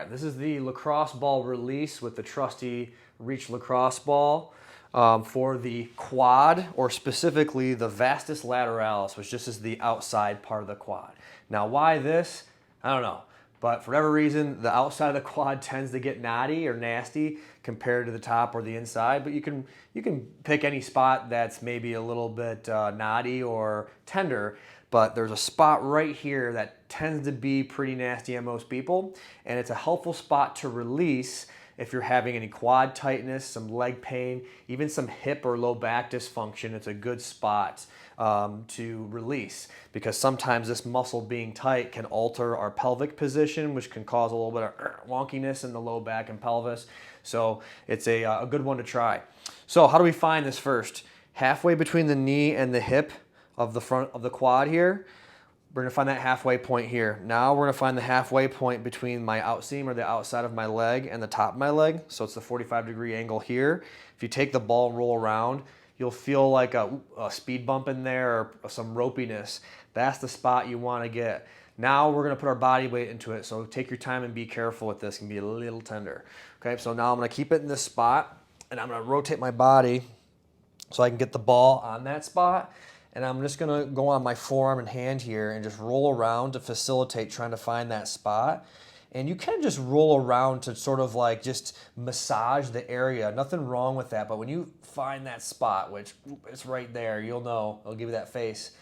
right, this is the lacrosse ball release with the trusty reach lacrosse ball for the quad, or specifically the Vastus Lateralis, which just is the outside part of the quad. Now, why this? I don't know. But for whatever reason, the outside of the quad tends to get knotty or nasty compared to the top or the inside. But you can pick any spot that's maybe a little bit knotty or tender. But there's a spot right here that tends to be pretty nasty on most people. And it's a helpful spot to release if you're having any quad tightness, some leg pain, even some hip or low back dysfunction. It's a good spot to release, because sometimes this muscle being tight can alter our pelvic position, which can cause a little bit of wonkiness in the low back and pelvis. So it's a good one to try. So how do we find this first? Halfway between the knee and the hip of the front of the quad here, we're gonna find that halfway point here. Now we're gonna find the halfway point between my outseam, or the outside of my leg, and the top of my leg. So it's the 45-degree angle here. If you take the ball and roll around, you'll feel like a speed bump in there, or some ropiness. That's the spot you wanna get. Now we're gonna put our body weight into it, so take your time and be careful with this. It can be a little tender. Okay, so now I'm gonna keep it in this spot, and I'm gonna rotate my body so I can get the ball on that spot. And I'm just gonna go on my forearm and hand here and just roll around to facilitate trying to find that spot. And you can just roll around to sort of like just massage the area. Nothing wrong with that, but when you find that spot, which it's right there, you'll know, it'll give you that face,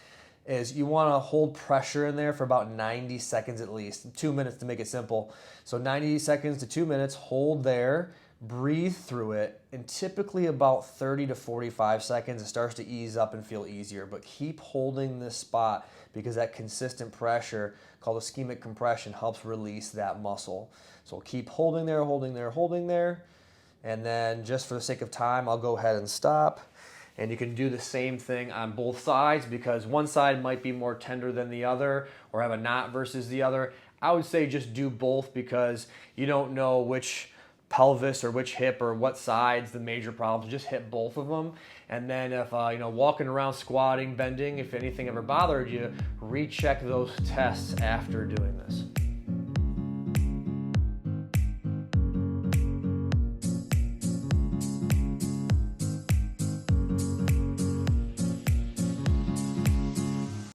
is you wanna hold pressure in there for about 90 seconds at least, 2 minutes to make it simple. So 90 seconds to 2 minutes, hold there, breathe through it, and typically about 30 to 45 seconds, it starts to ease up and feel easier. But keep holding this spot, because that consistent pressure, called ischemic compression, helps release that muscle. So keep holding there, holding there, holding there. And then just for the sake of time, I'll go ahead and stop. And you can do the same thing on both sides, because one side might be more tender than the other, or have a knot versus the other. I would say just do both, because you don't know which pelvis or which hip or what side's the major problem. Just hit both of them. And then if walking around, squatting, bending, if anything ever bothered you, recheck those tests after doing this.